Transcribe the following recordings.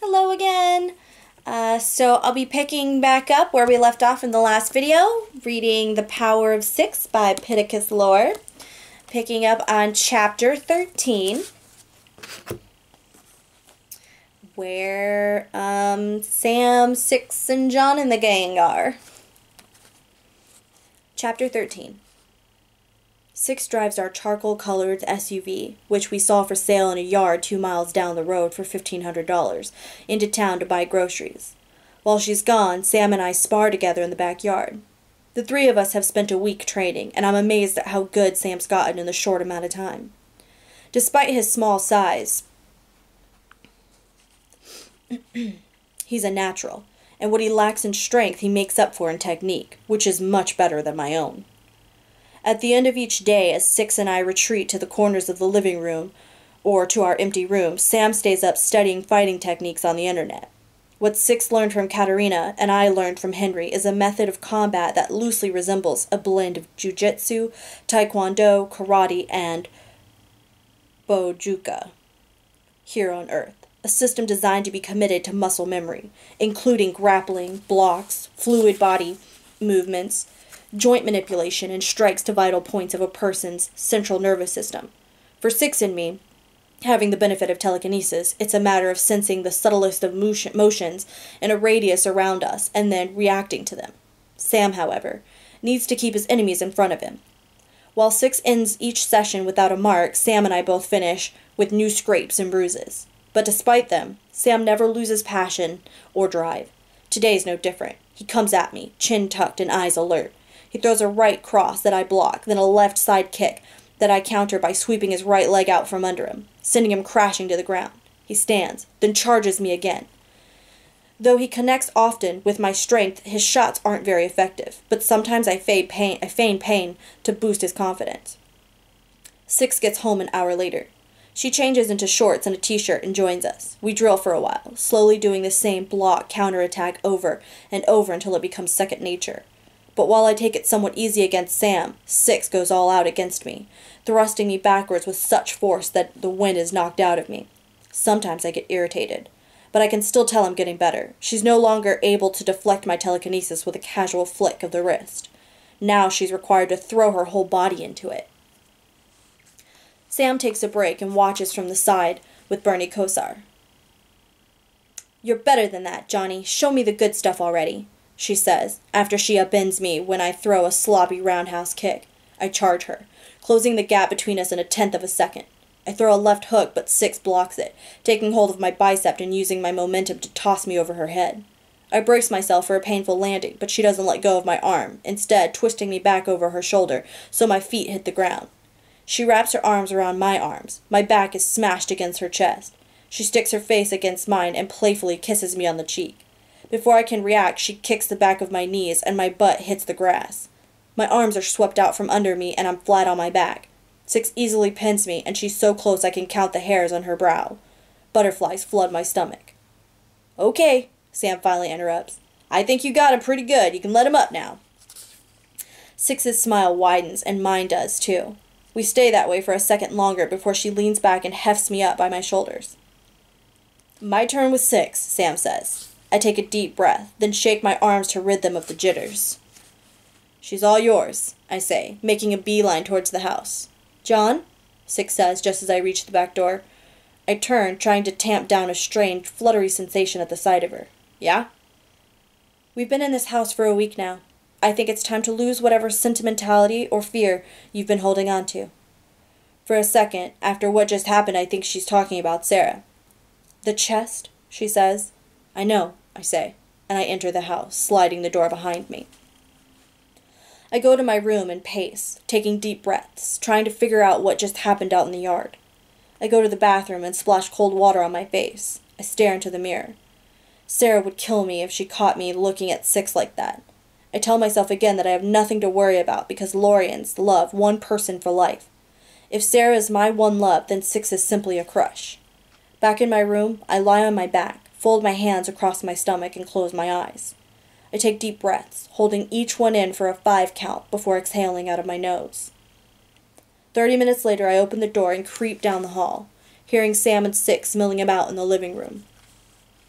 Hello again. So I'll be picking back up where we left off in the last video, reading The Power of Six by Pittacus Lore. Picking up on chapter 13, where Sam, Six, and John and the gang are. Chapter 13. Six drives our charcoal-colored SUV, which we saw for sale in a yard 2 miles down the road for $1,500, into town to buy groceries. While she's gone, Sam and I spar together in the backyard. The three of us have spent a week training, and I'm amazed at how good Sam's gotten in the short amount of time. Despite his small size, he's a natural, and what he lacks in strength he makes up for in technique, which is much better than my own. At the end of each day, as Six and I retreat to the corners of the living room or to our empty room, Sam stays up studying fighting techniques on the internet. What Six learned from Katerina and I learned from Henry is a method of combat that loosely resembles a blend of jujitsu, taekwondo, karate, and bojuka here on Earth. A system designed to be committed to muscle memory, including grappling, blocks, fluid body movements, joint manipulation, and strikes to vital points of a person's central nervous system. For Six and me, having the benefit of telekinesis, it's a matter of sensing the subtlest of motions in a radius around us and then reacting to them. Sam, however, needs to keep his enemies in front of him. While Six ends each session without a mark, Sam and I both finish with new scrapes and bruises. But despite them, Sam never loses passion or drive. Today's no different. He comes at me, chin tucked and eyes alert. He throws a right cross that I block, then a left side kick that I counter by sweeping his right leg out from under him, sending him crashing to the ground. He stands, then charges me again. Though he connects often with my strength, his shots aren't very effective, but sometimes I feign pain to boost his confidence. Six gets home an hour later. She changes into shorts and a t-shirt and joins us. We drill for a while, slowly doing the same block counterattack over and over until it becomes second nature. But while I take it somewhat easy against Sam, Six goes all out against me, thrusting me backwards with such force that the wind is knocked out of me. Sometimes I get irritated, but I can still tell I'm getting better. She's no longer able to deflect my telekinesis with a casual flick of the wrist. Now she's required to throw her whole body into it. Sam takes a break and watches from the side with Bernie Kosar. "You're better than that, Johnny. Show me the good stuff already," she says, after she upends me when I throw a sloppy roundhouse kick. I charge her, closing the gap between us in 1/10 of a second. I throw a left hook, but Six blocks it, taking hold of my bicep and using my momentum to toss me over her head. I brace myself for a painful landing, but she doesn't let go of my arm, instead twisting me back over her shoulder so my feet hit the ground. She wraps her arms around my arms. My back is smashed against her chest. She sticks her face against mine and playfully kisses me on the cheek. Before I can react, she kicks the back of my knees and my butt hits the grass. My arms are swept out from under me and I'm flat on my back. Six easily pins me and she's so close I can count the hairs on her brow. Butterflies flood my stomach. "Okay," Sam finally interrupts. "I think you got him pretty good. You can let him up now." Six's smile widens and mine does too. We stay that way for a second longer before she leans back and hefts me up by my shoulders. "My turn with Six," Sam says. I take a deep breath, then shake my arms to rid them of the jitters. "She's all yours," I say, making a beeline towards the house. "John?" Six says just as I reach the back door. I turn, trying to tamp down a strange, fluttery sensation at the sight of her. "Yeah?" "We've been in this house for a week now. I think it's time to lose whatever sentimentality or fear you've been holding on to." For a second, after what just happened, I think she's talking about Sarah. "The chest?" she says. "I know," I say, and I enter the house, sliding the door behind me. I go to my room and pace, taking deep breaths, trying to figure out what just happened out in the yard. I go to the bathroom and splash cold water on my face. I stare into the mirror. Sarah would kill me if she caught me looking at Six like that. I tell myself again that I have nothing to worry about because Lorians love one person for life. If Sarah is my one love, then Six is simply a crush. Back in my room, I lie on my back, fold my hands across my stomach, and close my eyes. I take deep breaths, holding each one in for a 5 count before exhaling out of my nose. 30 minutes later, I open the door and creep down the hall, hearing Sam and Six milling about in the living room.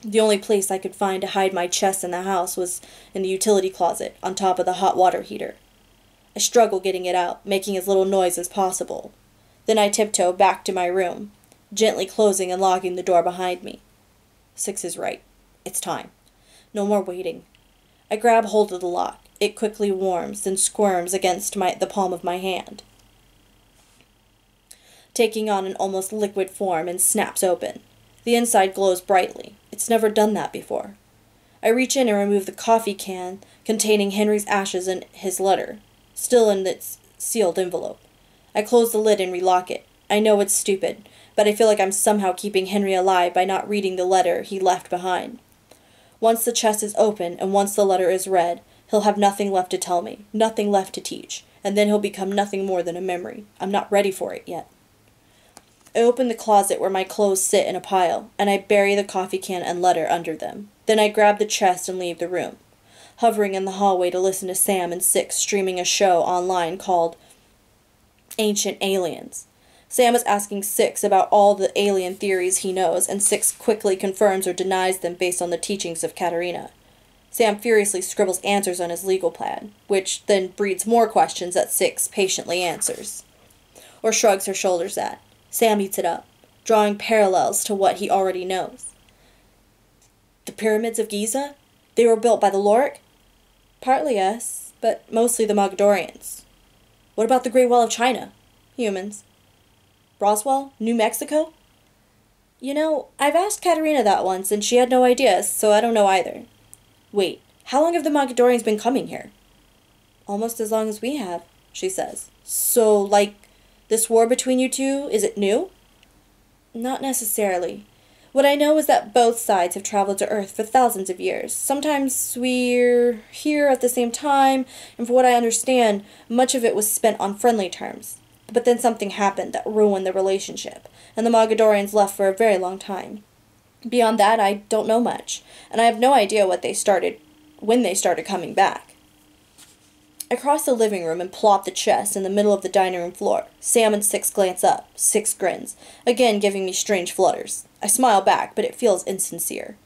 The only place I could find to hide my chest in the house was in the utility closet, on top of the hot water heater. I struggle getting it out, making as little noise as possible. Then I tiptoe back to my room, gently closing and locking the door behind me. Six is right. It's time. No more waiting. I grab hold of the lock. It quickly warms, then squirms against the palm of my hand, taking on an almost liquid form, and snaps open. The inside glows brightly. It's never done that before. I reach in and remove the coffee can containing Henry's ashes and his letter, still in its sealed envelope. I close the lid and relock it. I know it's stupid, but I feel like I'm somehow keeping Henry alive by not reading the letter he left behind. Once the chest is open and once the letter is read, he'll have nothing left to tell me, nothing left to teach, and then he'll become nothing more than a memory. I'm not ready for it yet. I open the closet where my clothes sit in a pile, and I bury the coffee can and letter under them. Then I grab the chest and leave the room, hovering in the hallway to listen to Sam and Six streaming a show online called Ancient Aliens. Sam is asking Six about all the alien theories he knows, and Six quickly confirms or denies them based on the teachings of Katerina. Sam furiously scribbles answers on his legal pad, which then breeds more questions that Six patiently answers, or shrugs her shoulders at. Sam eats it up, drawing parallels to what he already knows. The pyramids of Giza? They were built by the Lorik? Partly yes, but mostly the Mogadorians. What about the Great Wall of China? Humans. Roswell? New Mexico? You know, I've asked Katerina that once, and she had no idea, so I don't know either. Wait, how long have the Mogadorians been coming here? Almost as long as we have, she says. So, like, this war between you two, is it new? Not necessarily. What I know is that both sides have traveled to Earth for thousands of years. Sometimes we're here at the same time, and for what I understand, much of it was spent on friendly terms. But then something happened that ruined the relationship, and the Mogadorians left for a very long time. Beyond that, I don't know much, and I have no idea when they started coming back. I cross the living room and plop the chest in the middle of the dining room floor. Sam and Six glance up. Six grins, again giving me strange flutters. I smile back, but it feels insincere.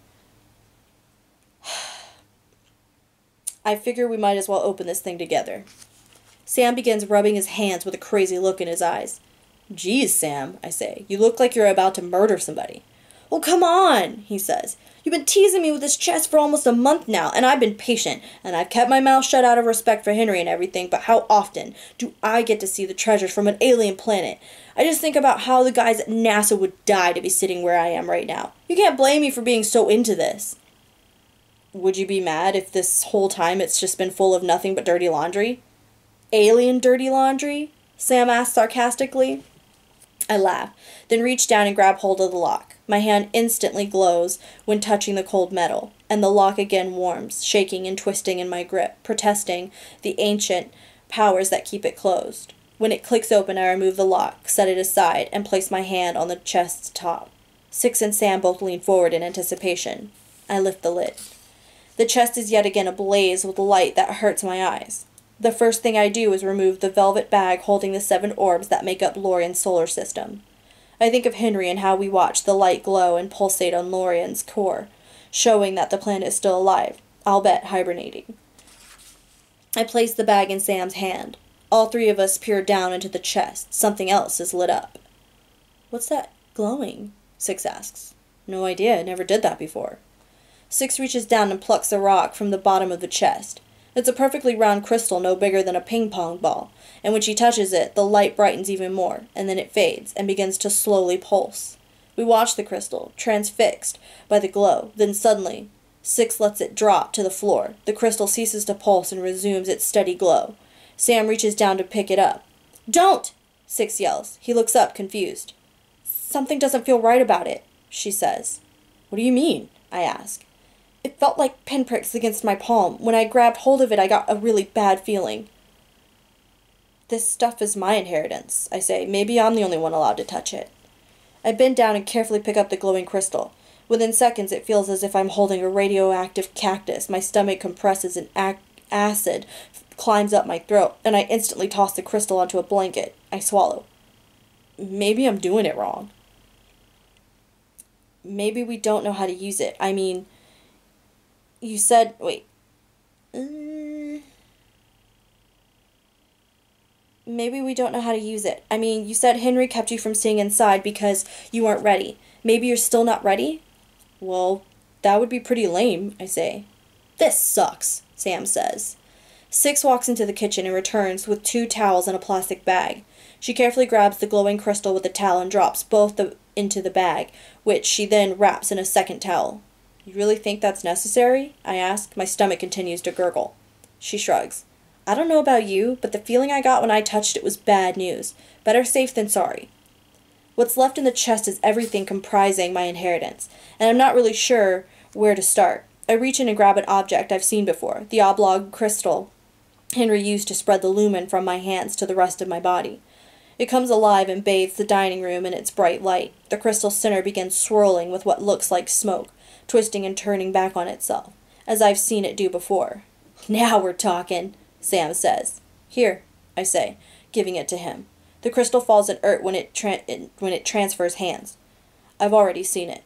I figure we might as well open this thing together. Sam begins rubbing his hands with a crazy look in his eyes. Geez, Sam, I say, you look like you're about to murder somebody. Well, come on, he says. You've been teasing me with this chest for almost a month now, and I've been patient, and I've kept my mouth shut out of respect for Henry and everything, but how often do I get to see the treasures from an alien planet? I just think about how the guys at NASA would die to be sitting where I am right now. You can't blame me for being so into this. Would you be mad if this whole time it's just been full of nothing but dirty laundry? Alien dirty laundry? Sam asked sarcastically. I laugh, then reach down and grab hold of the lock. My hand instantly glows when touching the cold metal, and the lock again warms, shaking and twisting in my grip, protesting the ancient powers that keep it closed. When it clicks open, I remove the lock, set it aside, and place my hand on the chest's top. Six and Sam both lean forward in anticipation. I lift the lid. The chest is yet again ablaze with light that hurts my eyes. The first thing I do is remove the velvet bag holding the 7 orbs that make up Lorien's solar system. I think of Henry and how we watch the light glow and pulsate on Lorien's core, showing that the planet is still alive, I'll bet hibernating. I place the bag in Sam's hand. All 3 of us peer down into the chest. Something else is lit up. What's that glowing? Six asks. No idea, never did that before. Six reaches down and plucks a rock from the bottom of the chest. It's a perfectly round crystal no bigger than a ping-pong ball, and when she touches it, the light brightens even more, and then it fades and begins to slowly pulse. We watch the crystal, transfixed by the glow. Then suddenly, Six lets it drop to the floor. The crystal ceases to pulse and resumes its steady glow. Sam reaches down to pick it up. Don't! Six yells. He looks up, confused. Something doesn't feel right about it, she says. What do you mean? I ask. It felt like pinpricks against my palm. When I grabbed hold of it, I got a really bad feeling. This stuff is my inheritance, I say. Maybe I'm the only one allowed to touch it. I bend down and carefully pick up the glowing crystal. Within seconds, it feels as if I'm holding a radioactive cactus. My stomach compresses and acid climbs up my throat, and I instantly toss the crystal onto a blanket. I swallow. Maybe I'm doing it wrong. Maybe we don't know how to use it. I mean, you said, wait. Maybe we don't know how to use it. I mean, you said Henry kept you from staying inside because you weren't ready. Maybe you're still not ready? Well, that would be pretty lame, I say. This sucks, Sam says. Six walks into the kitchen and returns with 2 towels and a plastic bag. She carefully grabs the glowing crystal with the towel and drops both into the bag, which she then wraps in a second towel. You really think that's necessary? I ask. My stomach continues to gurgle. She shrugs. I don't know about you, but the feeling I got when I touched it was bad news. Better safe than sorry. What's left in the chest is everything comprising my inheritance, and I'm not really sure where to start. I reach in and grab an object I've seen before, the oblong crystal Henry used to spread the lumen from my hands to the rest of my body. It comes alive and bathes the dining room in its bright light. The crystal center begins swirling with what looks like smoke, twisting and turning back on itself, as I've seen it do before. Now we're talking, Sam says. Here, I say, giving it to him. The crystal falls inert when it transfers hands. I've already seen it.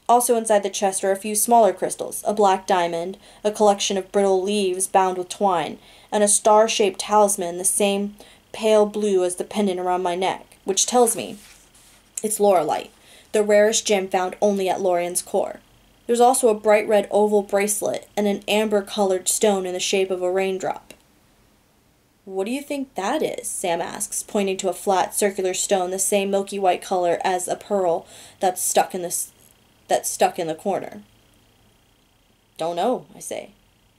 Also inside the chest are a few smaller crystals, a black diamond, a collection of brittle leaves bound with twine, and a star-shaped talisman the same pale blue as the pendant around my neck, which tells me it's laurelite, the rarest gem found only at Lorien's core. There's also a bright red oval bracelet and an amber-colored stone in the shape of a raindrop. What do you think that is? Sam asks, pointing to a flat, circular stone the same milky white color as a pearl that's stuck in the corner. Don't know, I say.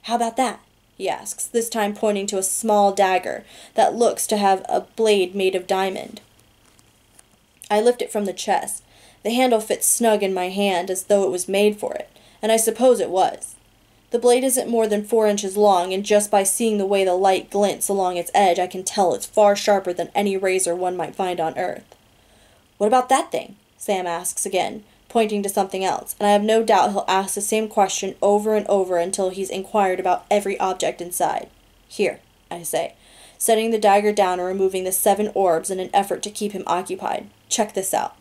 How about that? He asks, this time pointing to a small dagger that looks to have a blade made of diamond. I lift it from the chest. The handle fits snug in my hand as though it was made for it, and I suppose it was. The blade isn't more than 4 inches long, and just by seeing the way the light glints along its edge, I can tell it's far sharper than any razor one might find on Earth. What about that thing? Sam asks again, pointing to something else, and I have no doubt he'll ask the same question over and over until he's inquired about every object inside. Here, I say, setting the dagger down and removing the 7 orbs in an effort to keep him occupied. Check this out.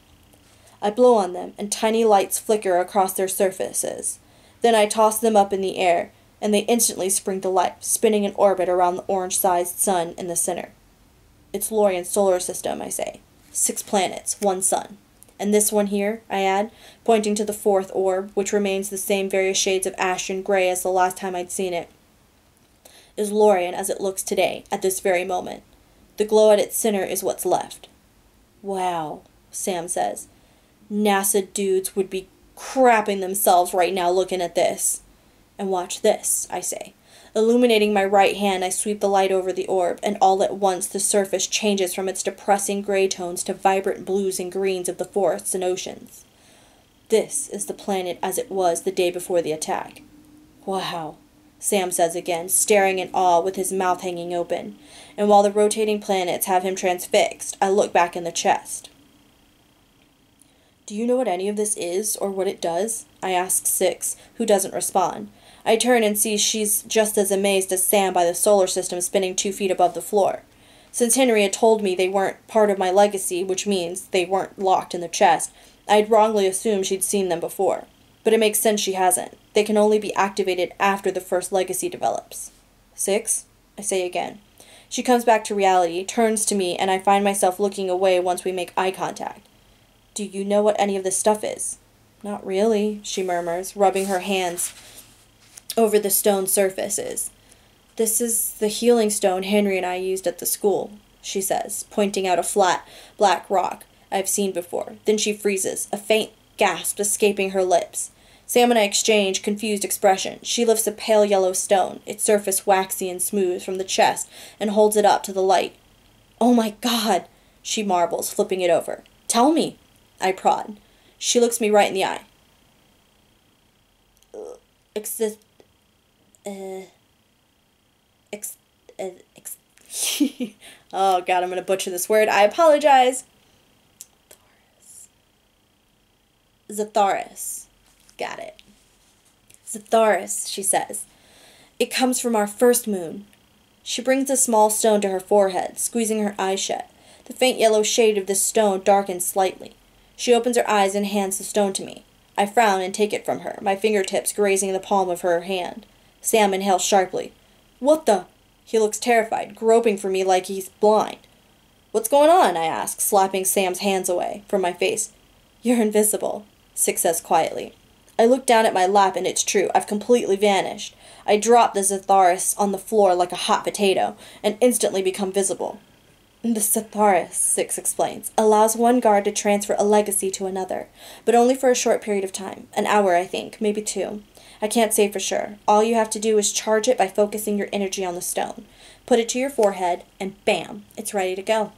I blow on them, and tiny lights flicker across their surfaces. Then I toss them up in the air, and they instantly spring to life, spinning in orbit around the orange-sized sun in the center. It's Lorien's solar system, I say. 6 planets, 1 sun. And this one here, I add, pointing to the 4th orb, which remains the same various shades of ash and gray as the last time I'd seen it, is Lorien as it looks today, at this very moment. The glow at its center is what's left. Wow, Sam says. NASA dudes would be crapping themselves right now looking at this. And watch this, I say. Illuminating my right hand, I sweep the light over the orb, and all at once the surface changes from its depressing gray tones to vibrant blues and greens of the forests and oceans. This is the planet as it was the day before the attack. Wow, Sam says again, staring in awe with his mouth hanging open. And while the rotating planets have him transfixed, I look back in the chest. Do you know what any of this is, or what it does? I ask Six, who doesn't respond. I turn and see she's just as amazed as Sam by the solar system spinning 2 feet above the floor. Since Henry had told me they weren't part of my legacy, which means they weren't locked in the chest, I'd wrongly assumed she'd seen them before. But it makes sense she hasn't. They can only be activated after the first legacy develops. Six? I say again. She comes back to reality, turns to me, and I find myself looking away once we make eye contact. Do you know what any of this stuff is? Not really, she murmurs, rubbing her hands over the stone surfaces. This is the healing stone Henry and I used at the school, she says, pointing out a flat, black rock I've seen before. Then she freezes, a faint gasp escaping her lips. Sam and I exchange confused expression. She lifts a pale yellow stone, its surface waxy and smooth, from the chest and holds it up to the light. Oh my God, she marvels, flipping it over. Tell me, I prod. She looks me right in the eye. Oh God, I'm going to butcher this word. I apologize. Zatharis. Got it. Zatharis, she says. It comes from our first moon. She brings a small stone to her forehead, squeezing her eyes shut. The faint yellow shade of this stone darkens slightly. She opens her eyes and hands the stone to me. I frown and take it from her, my fingertips grazing the palm of her hand. Sam inhales sharply. What the? He looks terrified, groping for me like he's blind. What's going on? I ask, slapping Sam's hands away from my face. You're invisible, Six says quietly. I look down at my lap and it's true. I've completely vanished. I drop the Zatharis on the floor like a hot potato and instantly become visible. The Zatharis, Six explains, allows one guard to transfer a legacy to another, but only for a short period of time. An hour, I think, maybe 2. I can't say for sure. All you have to do is charge it by focusing your energy on the stone. Put it to your forehead, and bam, it's ready to go.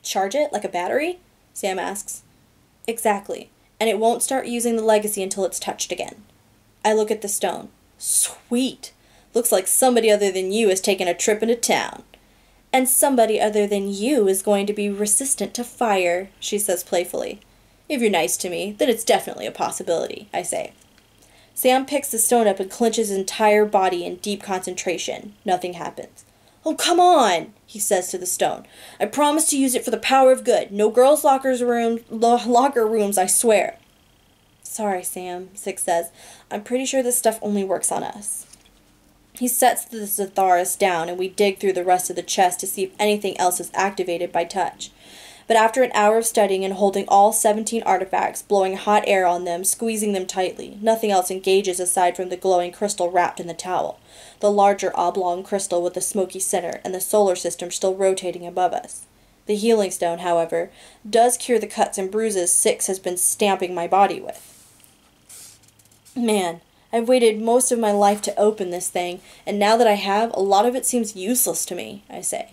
Charge it like a battery? Sam asks. Exactly, and it won't start using the legacy until it's touched again. I look at the stone. Sweet! Looks like somebody other than you has taken a trip into town. And somebody other than you is going to be resistant to fire, she says playfully. If you're nice to me, then it's definitely a possibility, I say. Sam picks the stone up and clenches his entire body in deep concentration. Nothing happens. Oh, come on, he says to the stone. I promise to use it for the power of good. No girls' locker rooms, I swear. Sorry, Sam, Six says. I'm pretty sure this stuff only works on us. He sets the Zatharis down, and we dig through the rest of the chest to see if anything else is activated by touch. But after an hour of studying and holding all 17 artifacts, blowing hot air on them, squeezing them tightly, nothing else engages aside from the glowing crystal wrapped in the towel, the larger oblong crystal with the smoky center, and the solar system still rotating above us. The healing stone, however, does cure the cuts and bruises Six has been stamping my body with. Man, I've waited most of my life to open this thing, and now that I have, a lot of it seems useless to me, I say.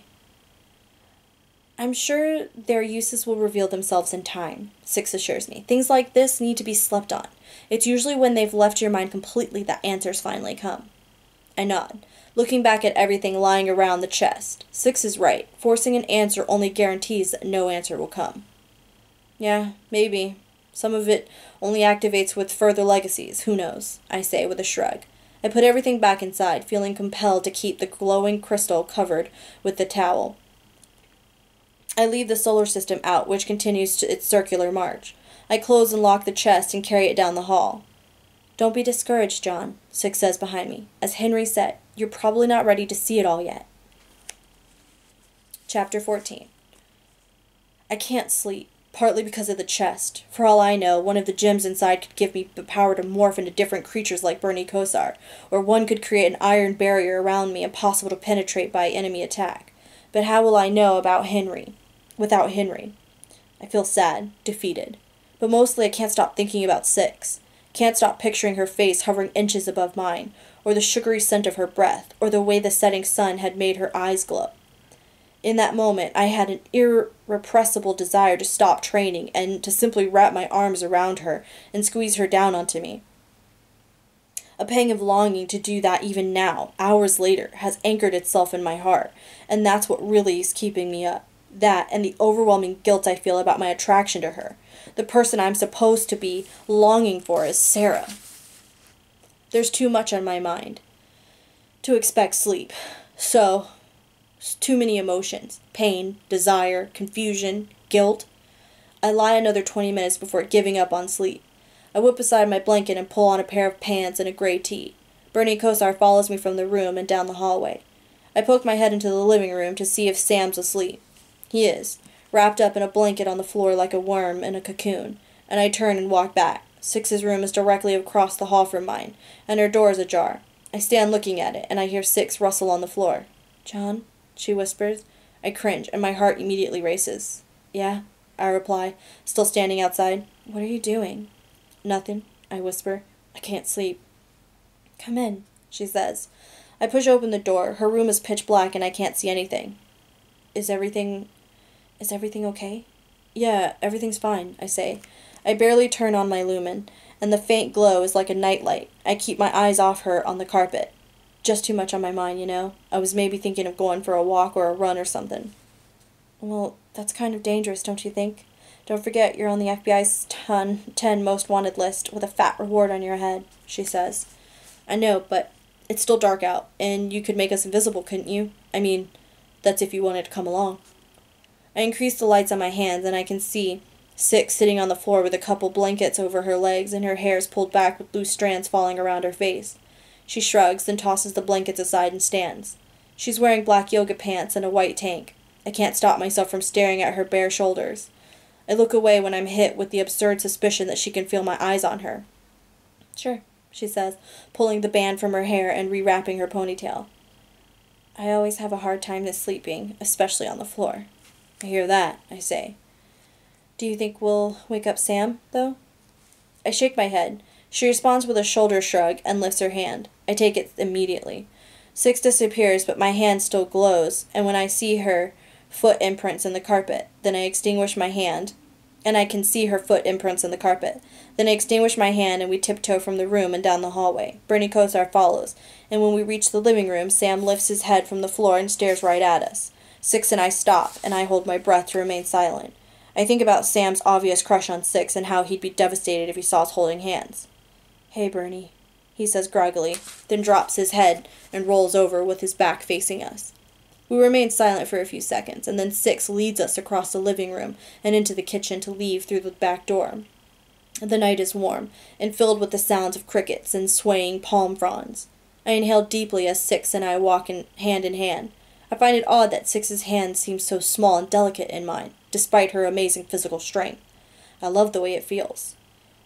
I'm sure their uses will reveal themselves in time, Six assures me. Things like this need to be slept on. It's usually when they've left your mind completely that answers finally come. I nod, looking back at everything lying around the chest. Six is right. Forcing an answer only guarantees that no answer will come. Yeah, maybe. Some of it only activates with further legacies. Who knows? I say with a shrug. I put everything back inside, feeling compelled to keep the glowing crystal covered with the towel. I leave the solar system out, which continues to its circular march. I close and lock the chest and carry it down the hall. Don't be discouraged, John, Six says behind me. As Henry said, you're probably not ready to see it all yet. Chapter 14. I can't sleep. Partly because of the chest. For all I know, one of the gems inside could give me the power to morph into different creatures like Bernie Kosar, or one could create an iron barrier around me impossible to penetrate by enemy attack. But how will I know about Henry? Without Henry. I feel sad, defeated. But mostly I can't stop thinking about Six. Can't stop picturing her face hovering inches above mine, or the sugary scent of her breath, or the way the setting sun had made her eyes glow. In that moment, I had an irrepressible desire to stop training and to simply wrap my arms around her and squeeze her down onto me. A pang of longing to do that even now, hours later, has anchored itself in my heart, and that's what really is keeping me up. That and the overwhelming guilt I feel about my attraction to her. The person I'm supposed to be longing for is Sarah. There's too much on my mind to expect sleep. So, too many emotions. Pain, desire, confusion, guilt. I lie another 20 minutes before giving up on sleep. I whip aside my blanket and pull on a pair of pants and a gray tee. Bernie Kosar follows me from the room and down the hallway. I poke my head into the living room to see if Sam's asleep. He is, wrapped up in a blanket on the floor like a worm in a cocoon, and I turn and walk back. Six's room is directly across the hall from mine, and her door is ajar. I stand looking at it, and I hear Six rustle on the floor. John? She whispers. I cringe, and my heart immediately races. Yeah, I reply, still standing outside. What are you doing? Nothing, I whisper. I can't sleep. Come in, she says. I push open the door. Her room is pitch black, and I can't see anything. Is everything okay? Yeah, everything's fine, I say. I barely turn on my lumen, and the faint glow is like a nightlight. I keep my eyes off her on the carpet. Just too much on my mind, you know. I was maybe thinking of going for a walk or a run or something. Well, that's kind of dangerous, don't you think? Don't forget you're on the FBI's 10 most wanted list with a fat reward on your head, she says. I know, but it's still dark out, and you could make us invisible, couldn't you? I mean, that's if you wanted to come along. I increase the lights on my hands, and I can see Six sitting on the floor with a couple blankets over her legs and her hair's pulled back with loose strands falling around her face. She shrugs, then tosses the blankets aside and stands. She's wearing black yoga pants and a white tank. I can't stop myself from staring at her bare shoulders. I look away when I'm hit with the absurd suspicion that she can feel my eyes on her. "Sure," she says, pulling the band from her hair and rewrapping her ponytail. "I always have a hard time sleeping, especially on the floor." "I hear that," I say. "Do you think we'll wake up Sam, though?" I shake my head. She responds with a shoulder shrug and lifts her hand. I take it immediately. Six disappears, but my hand still glows, and when I see her foot imprints in the carpet, then I extinguish my hand, and I can see her foot imprints in the carpet. Then I extinguish my hand, and we tiptoe from the room and down the hallway. Bernie Kosar follows, and when we reach the living room, Sam lifts his head from the floor and stares right at us. Six and I stop, and I hold my breath to remain silent. I think about Sam's obvious crush on Six and how he'd be devastated if he saw us holding hands. "Hey, Bernie," he says groggily, then drops his head and rolls over with his back facing us. We remain silent for a few seconds, and then Six leads us across the living room and into the kitchen to leave through the back door. The night is warm, and filled with the sounds of crickets and swaying palm fronds. I inhale deeply as Six and I walk hand in hand. I find it odd that Six's hand seems so small and delicate in mine, despite her amazing physical strength. I love the way it feels.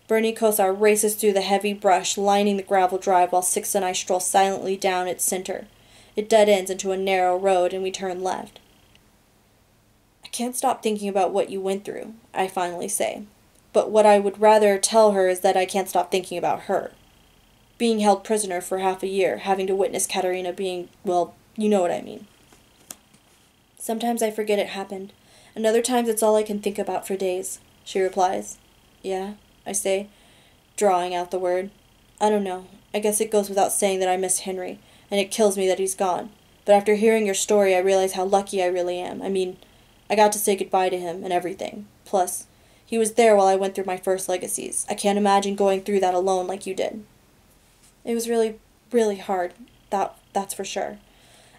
Bernie Kosar races through the heavy brush lining the gravel drive while Six and I stroll silently down its center. It dead ends into a narrow road, and we turn left. "I can't stop thinking about what you went through," I finally say. But what I would rather tell her is that I can't stop thinking about her. Being held prisoner for half a year, having to witness Katerina being, well, you know what I mean. "Sometimes I forget it happened, and other times it's all I can think about for days," she replies. "Yeah?" I say, drawing out the word. "I don't know. I guess it goes without saying that I miss Henry, and it kills me that he's gone. But after hearing your story, I realize how lucky I really am. I mean, I got to say goodbye to him and everything. Plus, he was there while I went through my first legacies. I can't imagine going through that alone like you did." It was really, really hard. That's for sure.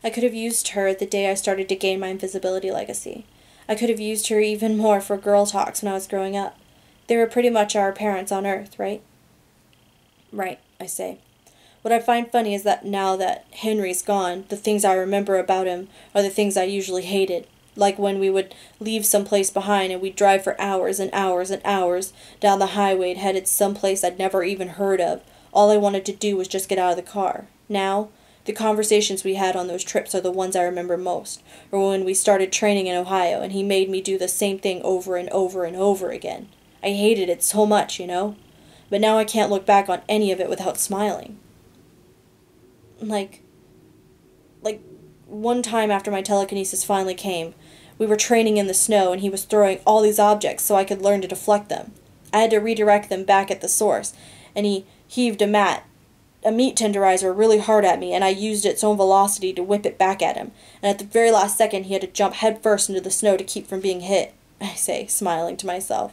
I could have used her the day I started to gain my invisibility legacy. I could have used her even more for girl talks when I was growing up. They were pretty much our parents on Earth, right? "Right," I say. What I find funny is that now that Henry's gone, the things I remember about him are the things I usually hated. Like when we would leave someplace behind and we'd drive for hours and hours and hours down the highway headed someplace I'd never even heard of. All I wanted to do was just get out of the car. Now, the conversations we had on those trips are the ones I remember most. Or when we started training in Ohio and he made me do the same thing over and over and over again. I hated it so much, you know? But now I can't look back on any of it without smiling. Like one time after my telekinesis finally came, we were training in the snow and he was throwing all these objects so I could learn to deflect them. I had to redirect them back at the source, and he heaved a meat tenderizer really hard at me, and I used its own velocity to whip it back at him, and at the very last second he had to jump headfirst into the snow to keep from being hit, I say, smiling to myself.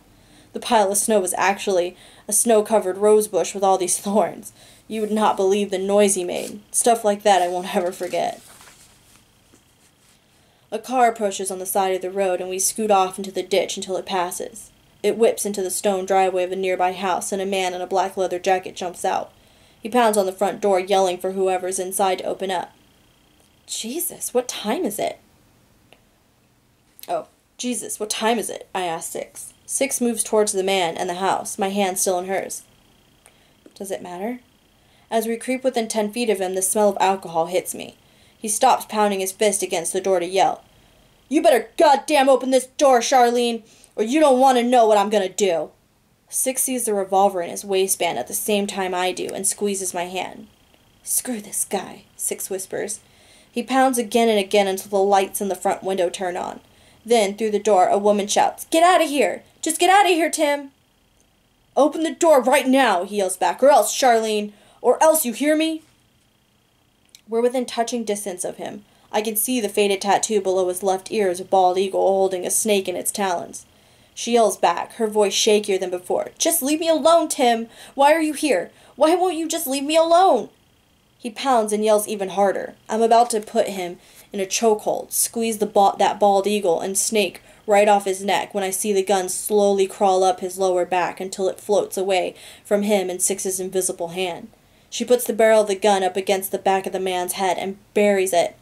The pile of snow was actually a snow-covered rose bush with all these thorns. You would not believe the noise he made. Stuff like that I won't ever forget. A car approaches on the side of the road, and we scoot off into the ditch until it passes. It whips into the stone driveway of a nearby house, and a man in a black leather jacket jumps out. He pounds on the front door, yelling for whoever's inside to open up. Jesus, what time is it? I ask Six. Six moves towards the man and the house, my hand still in hers. Does it matter? As we creep within 10 feet of him, the smell of alcohol hits me. He stops pounding his fist against the door to yell, "You better goddamn open this door, Charlene, or you don't want to know what I'm gonna do." Six sees the revolver in his waistband at the same time I do and squeezes my hand. "Screw this guy," Six whispers. He pounds again and again until the lights in the front window turn on. Then, through the door, a woman shouts, "Get out of here! Just get out of here, Tim!" "Open the door right now," he yells back, "or else, Charlene, or else, you hear me?" We're within touching distance of him. I can see the faded tattoo below his left ear as a bald eagle holding a snake in its talons. She yells back, her voice shakier than before. "Just leave me alone, Tim! Why are you here? Why won't you just leave me alone?" He pounds and yells even harder. I'm about to put him in a chokehold, squeeze that bald eagle and snake right off his neck when I see the gun slowly crawl up his lower back until it floats away from him in Six's invisible hand. She puts the barrel of the gun up against the back of the man's head and buries it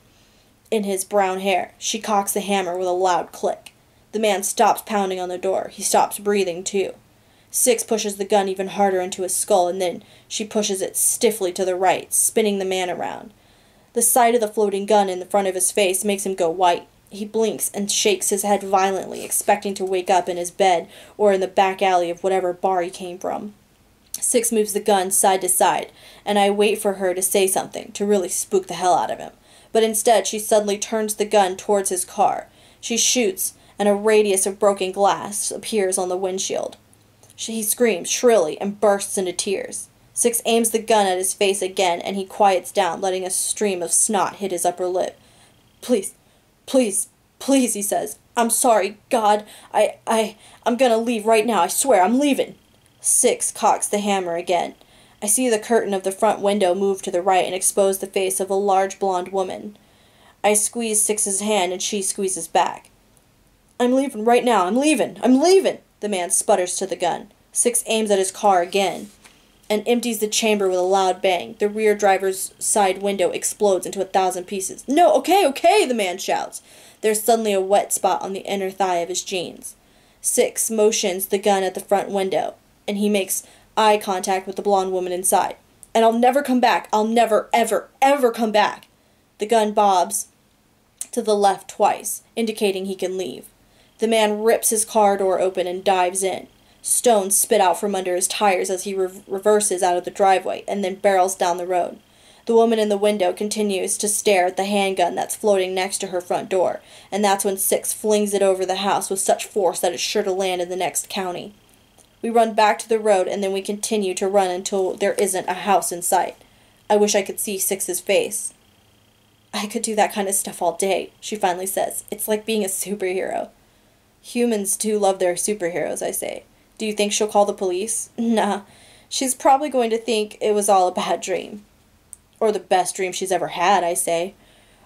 in his brown hair. She cocks the hammer with a loud click. The man stops pounding on the door. He stops breathing, too. Six pushes the gun even harder into his skull, and then she pushes it stiffly to the right, spinning the man around. The sight of the floating gun in the front of his face makes him go white. He blinks and shakes his head violently, expecting to wake up in his bed or in the back alley of whatever bar he came from. Six moves the gun side to side, and I wait for her to say something, to really spook the hell out of him. But instead, she suddenly turns the gun towards his car. She shoots, and a radius of broken glass appears on the windshield. He screams shrilly and bursts into tears. Six aims the gun at his face again, and he quiets down, letting a stream of snot hit his upper lip. Please, please, please, he says. I'm sorry, God. I'm gonna leave right now. I swear, I'm leaving. Six cocks the hammer again. I see the curtain of the front window move to the right and expose the face of a large blonde woman. I squeeze Six's hand, and she squeezes back. I'm leaving right now. I'm leaving. I'm leaving. The man sputters to the gun. Six aims at his car again and empties the chamber with a loud bang. The rear driver's side window explodes into 1,000 pieces. No, okay, the man shouts. There's suddenly a wet spot on the inner thigh of his jeans. Six motions the gun at the front window, and he makes eye contact with the blonde woman inside. And I'll never come back. I'll never, ever, ever come back. The gun bobs to the left twice, indicating he can leave. The man rips his car door open and dives in. Stones spit out from under his tires as he reverses out of the driveway and then barrels down the road. The woman in the window continues to stare at the handgun that's floating next to her front door, and that's when Six flings it over the house with such force that it's sure to land in the next county. We run back to the road, and then we continue to run until there isn't a house in sight. I wish I could see Six's face. I could do that kind of stuff all day, she finally says. It's like being a superhero. Humans do love their superheroes, I say. Do you think she'll call the police? Nah. She's probably going to think it was all a bad dream. Or the best dream she's ever had, I say.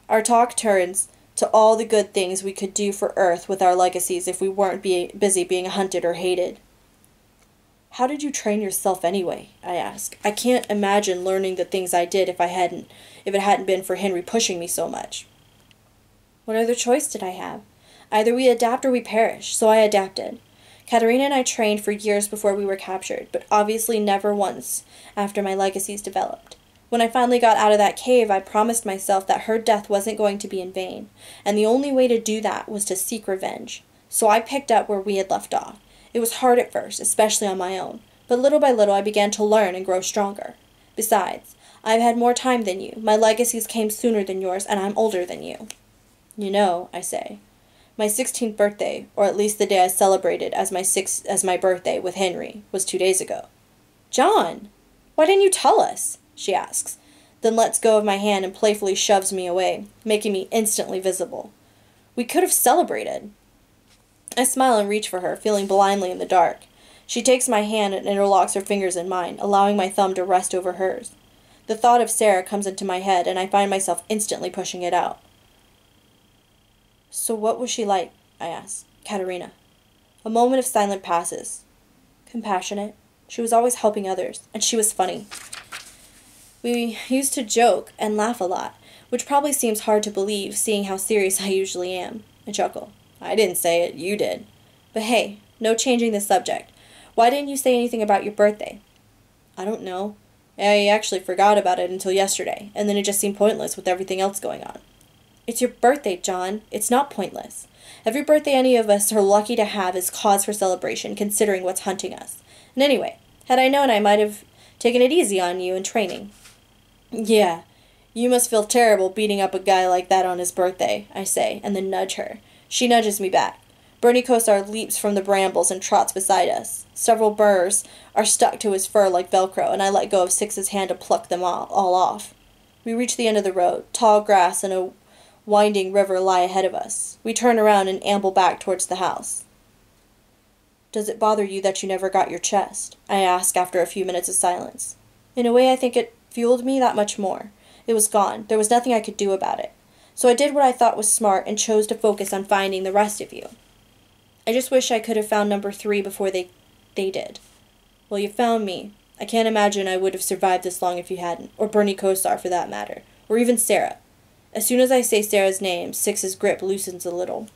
Our talk turns to all the good things we could do for Earth with our legacies if we weren't busy being hunted or hated. How did you train yourself anyway? I ask. I can't imagine learning the things I did if it hadn't been for Henry pushing me so much. What other choice did I have? Either we adapt or we perish, so I adapted. Katerina and I trained for years before we were captured, but obviously never once after my legacies developed. When I finally got out of that cave, I promised myself that her death wasn't going to be in vain, and the only way to do that was to seek revenge. So I picked up where we had left off. It was hard at first, especially on my own, but little by little I began to learn and grow stronger. Besides, I've had more time than you. My legacies came sooner than yours, and I'm older than you. You know, I say. My 16th birthday, or at least the day I celebrated as my birthday with Henry, was 2 days ago. John, why didn't you tell us? She asks, then lets go of my hand and playfully shoves me away, making me instantly visible. We could have celebrated. I smile and reach for her, feeling blindly in the dark. She takes my hand and interlocks her fingers in mine, allowing my thumb to rest over hers. The thought of Sarah comes into my head, and I find myself instantly pushing it out. So what was she like? I ask. Katerina. A moment of silence passes. Compassionate. She was always helping others, and she was funny. We used to joke and laugh a lot, which probably seems hard to believe, seeing how serious I usually am. I chuckle. I didn't say it, you did. But hey, no changing the subject. Why didn't you say anything about your birthday? I don't know. I actually forgot about it until yesterday, and then it just seemed pointless with everything else going on. It's your birthday, John. It's not pointless. Every birthday any of us are lucky to have is cause for celebration, considering what's hunting us. And anyway, had I known, I might have taken it easy on you in training. Yeah, you must feel terrible beating up a guy like that on his birthday, I say, and then nudge her. She nudges me back. Bernie Kosar leaps from the brambles and trots beside us. Several burrs are stuck to his fur like Velcro, and I let go of Six's hand to pluck them all off. We reach the end of the road. Tall grass and a winding river lie ahead of us. We turn around and amble back towards the house. Does it bother you that you never got your chest? I ask after a few minutes of silence. In a way, I think it fueled me that much more. It was gone. There was nothing I could do about it. So I did what I thought was smart and chose to focus on finding the rest of you. I just wish I could have found number 3 before they did. Well, you found me. I can't imagine I would have survived this long if you hadn't. Or Bernie Kosar, for that matter. Or even Sarah. As soon as I say Sarah's name, Six's grip loosens a little.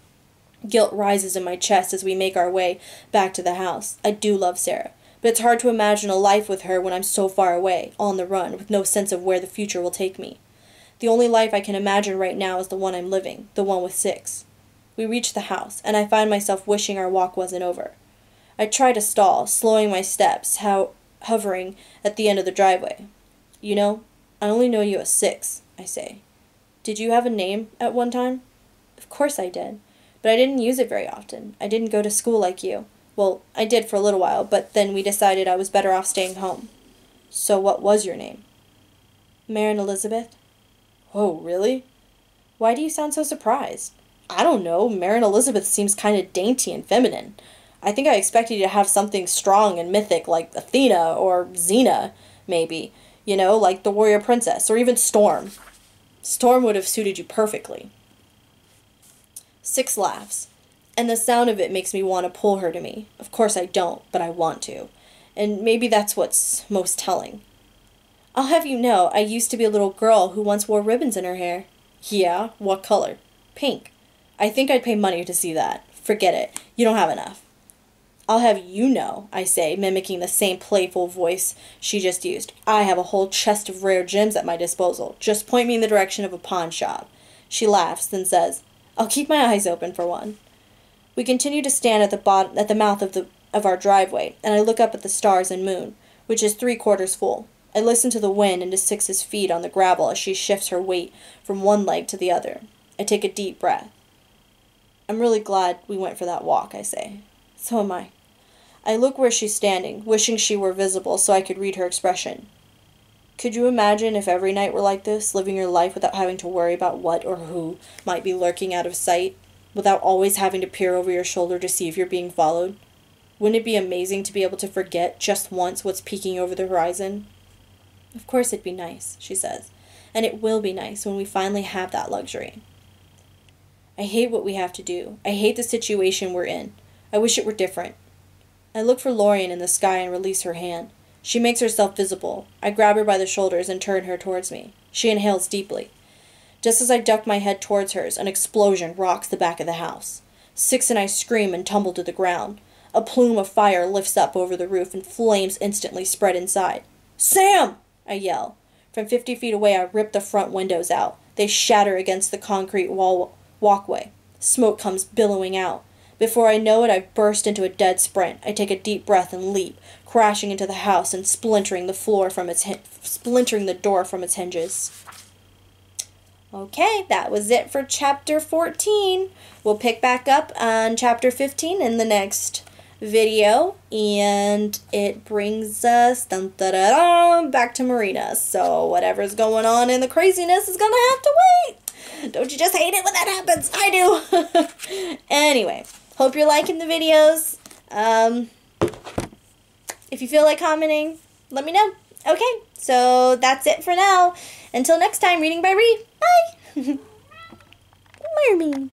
Guilt rises in my chest as we make our way back to the house. I do love Sarah, but it's hard to imagine a life with her when I'm so far away, on the run, with no sense of where the future will take me. The only life I can imagine right now is the one I'm living, the one with Six. We reach the house, and I find myself wishing our walk wasn't over. I try to stall, slowing my steps, hovering at the end of the driveway. You know, I only know you as Six, I say. Did you have a name at one time? Of course I did. But I didn't use it very often. I didn't go to school like you. Well, I did for a little while, but then we decided I was better off staying home. So what was your name? Marin Elizabeth. Oh, really? Why do you sound so surprised? I don't know. Marin Elizabeth seems kind of dainty and feminine. I think I expected you to have something strong and mythic like Athena or Xena, maybe. You know, like the warrior princess, or even Storm. Storm would have suited you perfectly. Six laughs, and the sound of it makes me want to pull her to me. Of course I don't, but I want to. And maybe that's what's most telling. I'll have you know, I used to be a little girl who once wore ribbons in her hair. Yeah? What color? Pink. I think I'd pay money to see that. Forget it. You don't have enough. I'll have you know, I say, mimicking the same playful voice she just used. I have a whole chest of rare gems at my disposal. Just point me in the direction of a pawn shop. She laughs, then says, I'll keep my eyes open for one. We continue to stand at the mouth of our driveway, and I look up at the stars and moon, which is 3/4 full. I listen to the wind and to Six's feet on the gravel as she shifts her weight from one leg to the other. I take a deep breath. I'm really glad we went for that walk, I say. So am I. I look where she's standing, wishing she were visible so I could read her expression. Could you imagine if every night were like this, living your life without having to worry about what or who might be lurking out of sight, without always having to peer over your shoulder to see if you're being followed? Wouldn't it be amazing to be able to forget just once what's peeking over the horizon? Of course it'd be nice, she says, and it will be nice when we finally have that luxury. I hate what we have to do. I hate the situation we're in. I wish it were different. I look for Lorien in the sky and release her hand. She makes herself visible. I grab her by the shoulders and turn her towards me. She inhales deeply. Just as I duck my head towards hers, an explosion rocks the back of the house. Six and I scream and tumble to the ground. A plume of fire lifts up over the roof and flames instantly spread inside. Sam! I yell. From 50 feet away, I rip the front windows out. They shatter against the concrete walkway. Smoke comes billowing out. Before I know it, I burst into a dead sprint. I take a deep breath and leap, crashing into the house and splintering the door from its hinges. Okay, that was it for chapter 14. We'll pick back up on chapter 15 in the next video, and it brings us back to Marina. So whatever's going on in the craziness is gonna have to wait. Don't you just hate it when that happens? I do. Anyway, hope you're liking the videos. If you feel like commenting, let me know. Okay, so that's it for now. Until next time, reading by Ree. Bye. Mermaid.